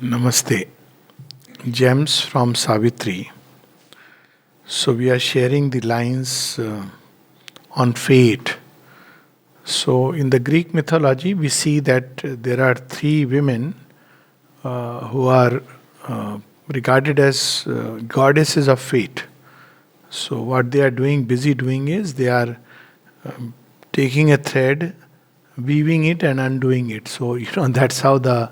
Namaste. Gems from Savitri. So, we are sharing the lines on fate. So, in the Greek mythology, we see that there are three women who are regarded as goddesses of fate. So, what they are busy doing is they are taking a thread, weaving it, and undoing it. So, that's how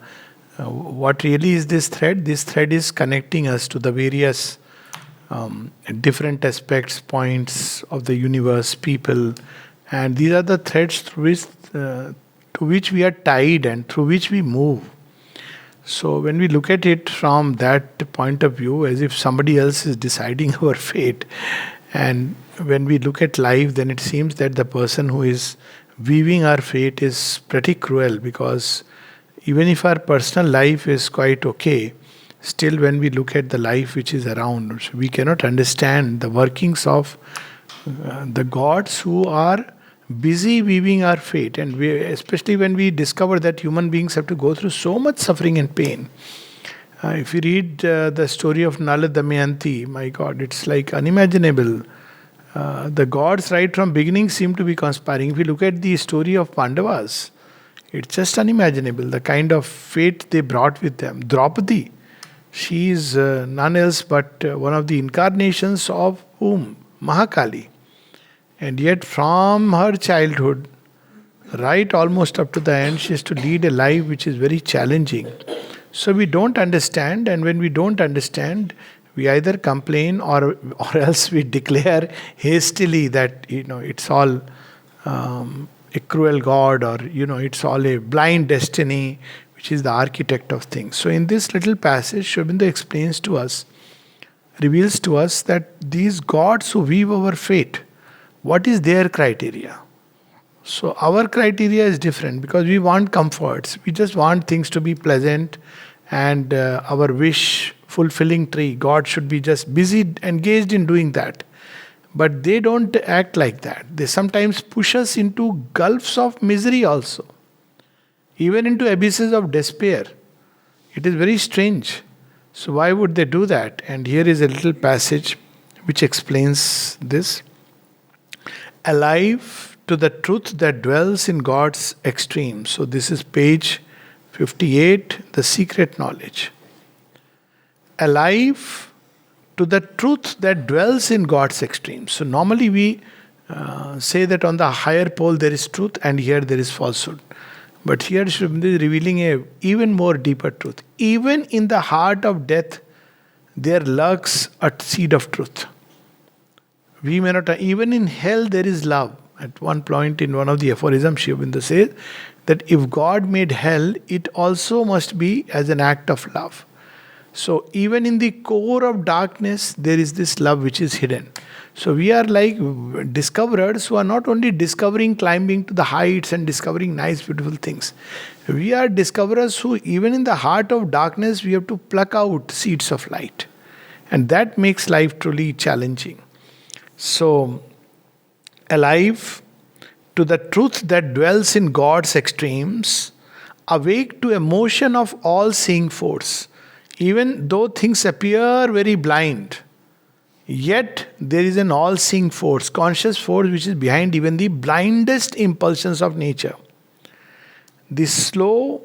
what really is this thread? This thread is connecting us to the various different aspects, points of the universe, people, and these are the threads to which we are tied and through which we move. So when we look at it from that point of view, as if somebody else is deciding our fate, and when we look at life, then it seems that the person who is weaving our fate is pretty cruel, because even if our personal life is quite okay, still when we look at the life which is around, we cannot understand the workings of the gods who are busy weaving our fate. And especially when we discover that human beings have to go through so much suffering and pain. If you read the story of Nala Damayanti, my God, it's like unimaginable. The gods right from beginning seem to be conspiring. If you look at the story of Pandavas, it's just unimaginable, the kind of fate they brought with them. Draupadi, she is none else but one of the incarnations of whom? Mahakali. And yet, from her childhood, right almost up to the end, she has to lead a life which is very challenging. So we don't understand, and when we don't understand, we either complain or else we declare hastily that it's all a cruel god, or it's all a blind destiny which is the architect of things. So in this little passage, Sri Aurobindo explains to us, reveals to us that these gods who weave our fate, what is their criteria? So our criteria is different, because we want comforts, we just want things to be pleasant, and our wish fulfilling tree, God should be just busy engaged in doing that. But they don't act like that. They sometimes push us into gulfs of misery also, even into abysses of despair. It is very strange. So, why would they do that? And here is a little passage which explains this. Alive to the truth that dwells in God's extreme. So, this is page 58, the secret knowledge. Alive to the truth that dwells in God's extreme. So normally we say that on the higher pole there is truth and here there is falsehood. But here Sri Aurobindo is revealing a even more deeper truth. Even in the heart of death, there lurks a seed of truth. We may not, even in hell there is love. At one point in one of the aphorisms, Sri Aurobindo says that if God made hell, it also must be as an act of love. So even in the core of darkness, there is this love which is hidden. So we are like discoverers who are not only discovering, climbing to the heights and discovering nice, beautiful things. We are discoverers who, even in the heart of darkness, we have to pluck out seeds of light. And that makes life truly challenging. So, alive to the truth that dwells in God's extremes, awake to a motion of all-seeing force. Even though things appear very blind, yet there is an all-seeing force, conscious force, which is behind even the blindest impulsions of nature. The slow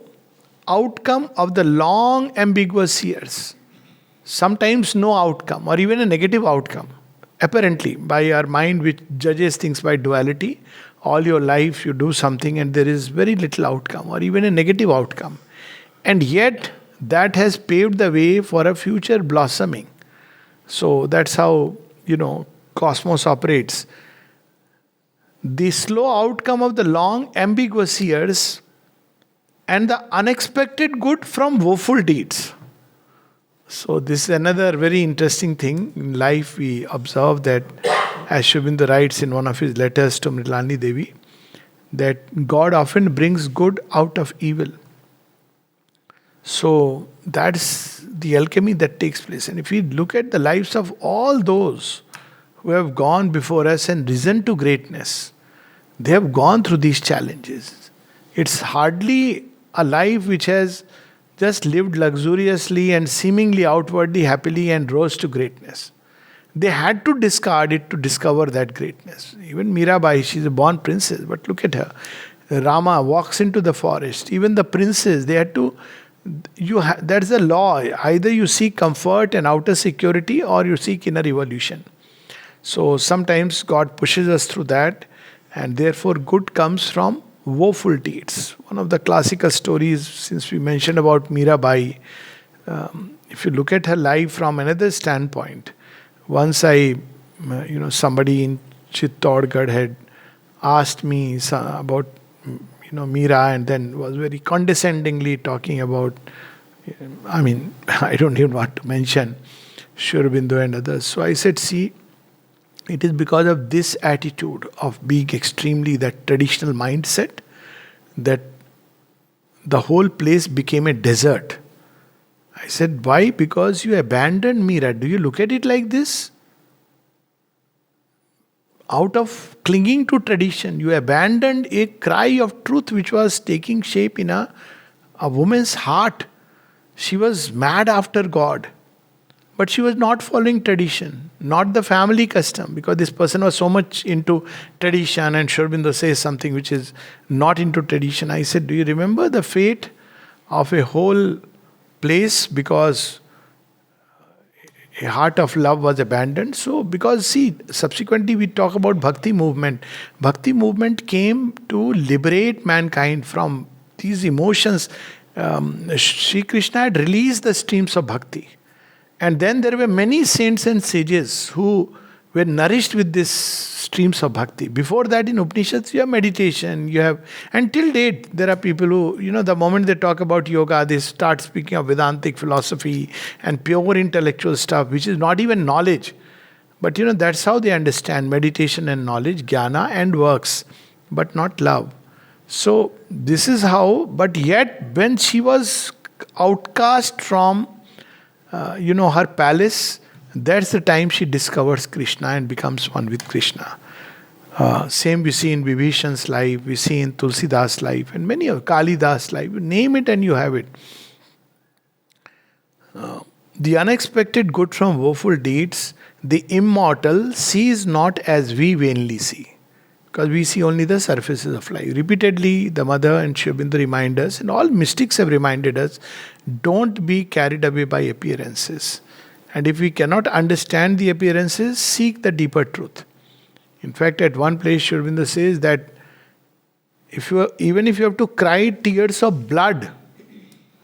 outcome of the long ambiguous years, sometimes no outcome or even a negative outcome, apparently by our mind which judges things by duality. All your life you do something and there is very little outcome or even a negative outcome. And yet that has paved the way for a future blossoming. So that's how, cosmos operates. The slow outcome of the long ambiguous years and the unexpected good from woeful deeds. So this is another very interesting thing. In life we observe that, as Sri Aurobindo writes in one of his letters to Mrilani Devi, that God often brings good out of evil. So that's the alchemy that takes place. And if we look at the lives of all those who have gone before us and risen to greatness, they have gone through these challenges. It's hardly a life which has just lived luxuriously and seemingly outwardly happily and rose to greatness. They had to discard it to discover that greatness. Even Mirabai, she's a born princess, but look at her. Rama walks into the forest. Even the princes, they had to. That's the law. Either you seek comfort and outer security, or you seek inner evolution. So sometimes God pushes us through that, and therefore good comes from woeful deeds. One of the classical stories, since we mentioned about Mirabai, if you look at her life from another standpoint, once somebody in Chittorgarh had asked me about, Mira, and then was very condescendingly talking about, I don't even want to mention Sri Aurobindo and others. So I said, see, it is because of this attitude of being extremely that traditional mindset that the whole place became a desert. I said, why? Because you abandoned Mira. Do you look at it like this? Out of clinging to tradition, you abandoned a cry of truth which was taking shape in a woman's heart. She was mad after God. But she was not following tradition, not the family custom, because this person was so much into tradition, and Sri Aurobindo says something which is not into tradition. I said, do you remember the fate of a whole place because a heart of love was abandoned? So, because see, subsequently we talk about Bhakti movement. Bhakti movement came to liberate mankind from these emotions. Sri Krishna had released the streams of Bhakti. And then there were many saints and sages who were nourished with these streams of bhakti. Before that, in Upanishads, you have meditation, and till date, there are people who, the moment they talk about yoga, they start speaking of Vedantic philosophy and pure intellectual stuff, which is not even knowledge. But, that's how they understand meditation and knowledge, jnana and works, but not love. So, this is how, but yet, when she was outcast from her palace, that's the time she discovers Krishna and becomes one with Krishna. Same we see in Vibhishan's life, we see in Tulsidas' life, and many of Kalidas' life. You name it and you have it. The unexpected good from woeful deeds, the immortal sees not as we vainly see. Because we see only the surfaces of life. Repeatedly, the mother and Sri Aurobindo remind us, and all mystics have reminded us, don't be carried away by appearances. And if we cannot understand the appearances, seek the deeper truth. In fact, at one place, Sri Aurobindo says that even if you have to cry tears of blood,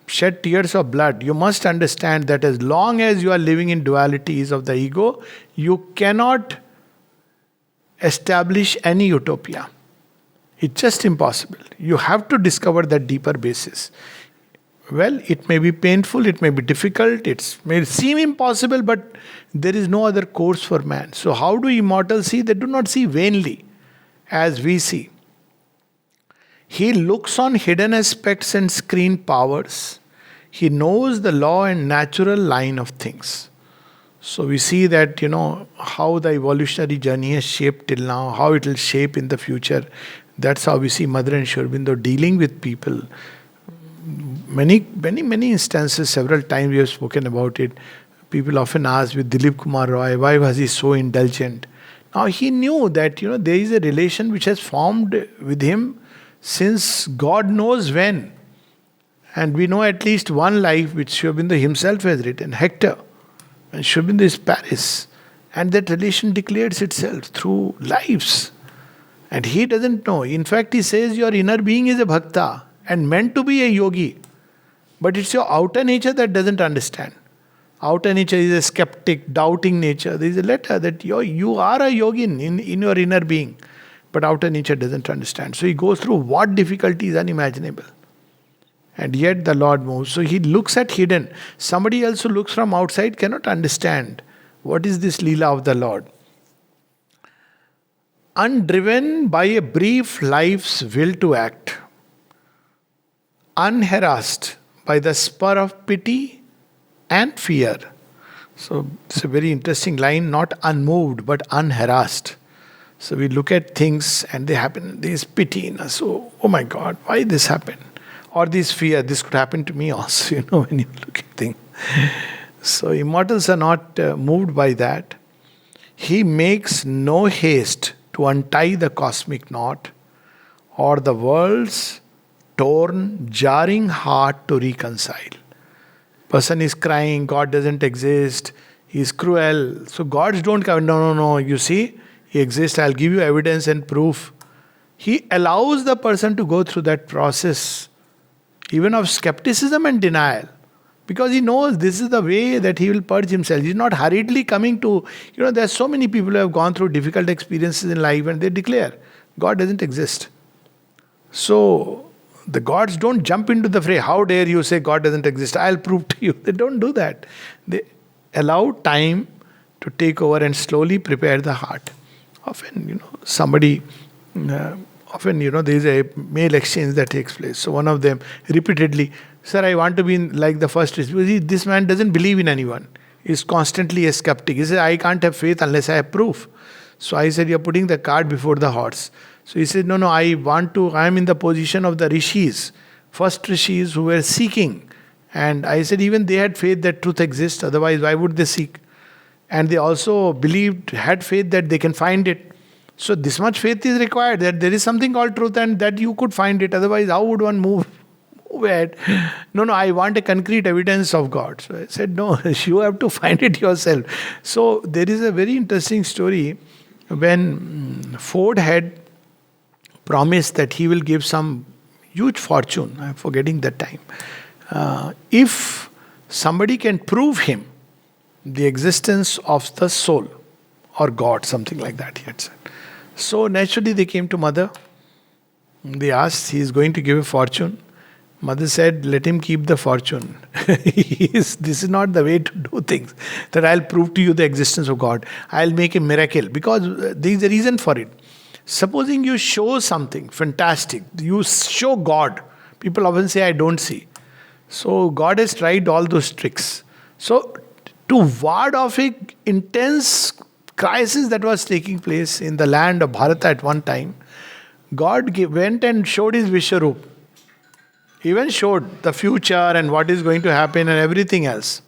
shed tears of blood, you must understand that as long as you are living in dualities of the ego, you cannot establish any utopia. It's just impossible. You have to discover that deeper basis. Well, it may be painful, it may be difficult, it may seem impossible, but there is no other course for man. So how do immortals see? They do not see vainly as we see. He looks on hidden aspects and screen powers. He knows the law and natural line of things. So we see that, how the evolutionary journey has shaped till now, how it will shape in the future. That's how we see Mother and Sri Aurobindo dealing with people. Many instances, several times we have spoken about it. People often ask with Dilip Kumar Roy, why was he so indulgent? Now he knew that, there is a relation which has formed with him since God knows when. And we know at least one life which Sri Aurobindo himself has written, Hector. And Sri Aurobindo is Paris. And that relation declares itself through lives. And he doesn't know. In fact, he says your inner being is a bhakta and meant to be a yogi. But it's your outer nature that doesn't understand. Outer nature is a skeptic, doubting nature. There is a letter that you are a yogin in your inner being. But outer nature doesn't understand. So he goes through what difficulty is unimaginable. And yet the Lord moves. So he looks at hidden. Somebody else who looks from outside cannot understand what is this Leela of the Lord. Undriven by a brief life's will to act. Unharassed by the spur of pity and fear. So it's a very interesting line, not unmoved but unharassed. So we look at things and they happen. There is pity in us. So, oh my God, why this happened? or this fear. This could happen to me also, when you look at things. So immortals are not moved by that. He makes no haste to untie the cosmic knot or the world's torn, jarring heart to reconcile. Person is crying, God doesn't exist, He is cruel. So gods don't come, no, you see, He exists, I'll give you evidence and proof. He allows the person to go through that process, even of skepticism and denial. Because he knows this is the way that he will purge himself. He's not hurriedly coming to, there's so many people who have gone through difficult experiences in life and they declare, God doesn't exist. So, the gods don't jump into the fray. How dare you say God doesn't exist? I'll prove to you. They don't do that. They allow time to take over and slowly prepare the heart. Often, there is a mail exchange that takes place. So one of them repeatedly, sir, I want to be like the first. This man doesn't believe in anyone. He's constantly a skeptic. He says, I can't have faith unless I have proof. So I said, you're putting the cart before the horse. So he said, no, I am in the position of the rishis. First rishis who were seeking. And I said, even they had faith that truth exists. Otherwise, why would they seek? And they also had faith that they can find it. So this much faith is required, that there is something called truth and that you could find it. Otherwise, how would one move ahead? No, I want a concrete evidence of God. So I said, no, you have to find it yourself. So there is a very interesting story when Ford had promised that he will give some huge fortune. I'm forgetting that time. If somebody can prove him the existence of the soul or God, something like that, he had said. So naturally they came to mother. They asked, he is going to give a fortune. Mother said, let him keep the fortune. This is not the way to do things. That I'll prove to you the existence of God. I'll make a miracle. Because there is a reason for it. Supposing you show something fantastic. You show God. People often say, I don't see. So God has tried all those tricks. So to ward off an intense crisis that was taking place in the land of Bharata at one time, God went and showed His Vishwarup. He even showed the future and what is going to happen and everything else.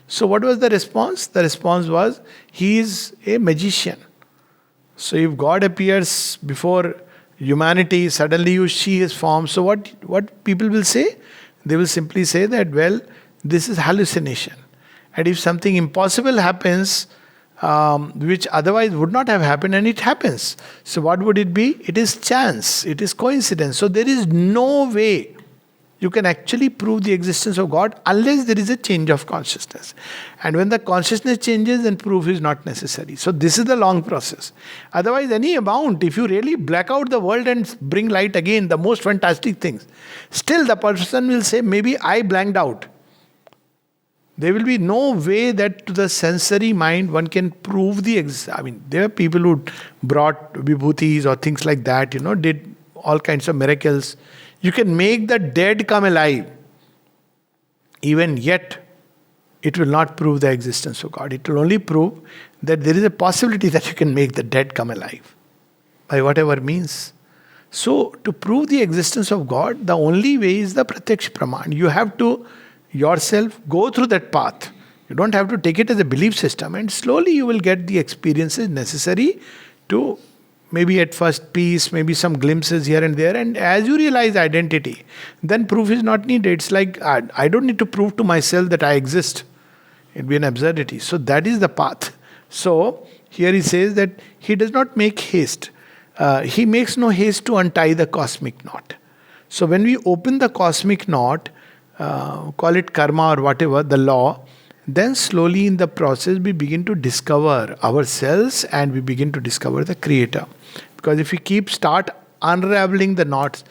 So what was the response? The response was, He is a magician. So if God appears before humanity, suddenly you see His form. So what people will say? They will simply say that, well, this is hallucination. And if something impossible happens, which otherwise would not have happened, and it happens. So what would it be? It is chance. It is coincidence. So there is no way you can actually prove the existence of God unless there is a change of consciousness. And when the consciousness changes, then proof is not necessary. So this is the long process. Otherwise, any amount, if you really black out the world and bring light again, the most fantastic things, still the person will say, maybe I blanked out. There will be no way that to the sensory mind one can prove the there are people who brought vibhutis or things like that, did all kinds of miracles. You can make the dead come alive. Even yet, it will not prove the existence of God. It will only prove that there is a possibility that you can make the dead come alive by whatever means. So, to prove the existence of God, the only way is the Pratyaksh Praman. You have to yourself go through that path. You don't have to take it as a belief system, and slowly you will get the experiences necessary to maybe at first peace, maybe some glimpses here and there, and as you realize identity, then proof is not needed. It's like, I don't need to prove to myself that I exist. It would be an absurdity. So that is the path. So here he says that he does not make haste. He makes no haste to untie the cosmic knot. So when we open the cosmic knot, call it karma or whatever, the law, then slowly in the process we begin to discover ourselves and we begin to discover the Creator. Because if we start unraveling the knots,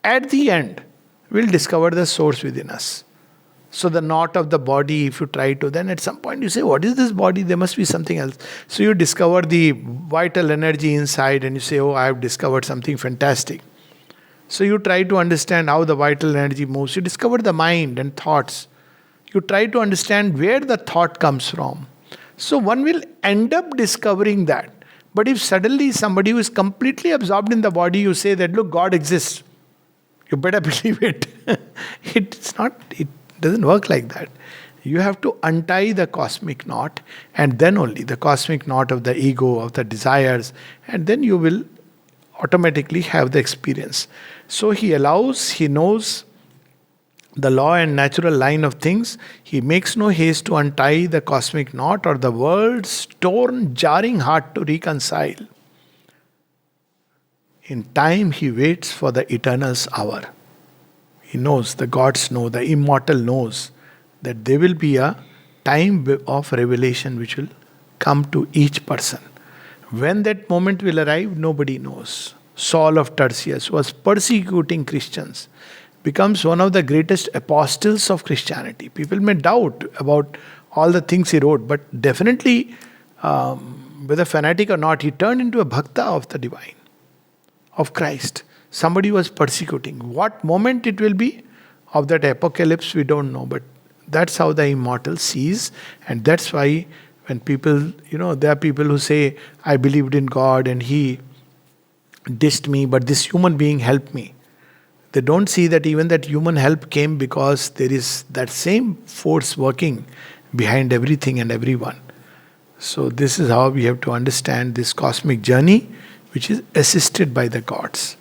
at the end we'll discover the source within us. So the knot of the body, if you try to, then at some point you say, what is this body? There must be something else. So you discover the vital energy inside and you say, oh, I have discovered something fantastic. So you try to understand how the vital energy moves. You discover the mind and thoughts. You try to understand where the thought comes from. So one will end up discovering that. But if suddenly somebody who is completely absorbed in the body, you say that, look, God exists, you better believe it. It's not, it doesn't work like that. You have to untie the cosmic knot, and then only the cosmic knot of the ego, of the desires, and then you will automatically have the experience. So he allows, he knows the law and natural line of things. He makes no haste to untie the cosmic knot or the world's torn, jarring heart to reconcile. In time, he waits for the eternal's hour. He knows, the gods know, the immortal knows that there will be a time of revelation which will come to each person. When that moment will arrive, nobody knows. Saul of Tarsus was persecuting Christians, becomes one of the greatest apostles of Christianity. People may doubt about all the things he wrote, but definitely, whether fanatic or not, he turned into a bhakta of the divine, of Christ. Somebody was persecuting. What moment it will be of that apocalypse, we don't know, but that's how the immortal sees, and that's why when people, there are people who say, I believed in God and he dissed me, but this human being helped me. They don't see that even that human help came because there is that same force working behind everything and everyone. So this is how we have to understand this cosmic journey, which is assisted by the gods.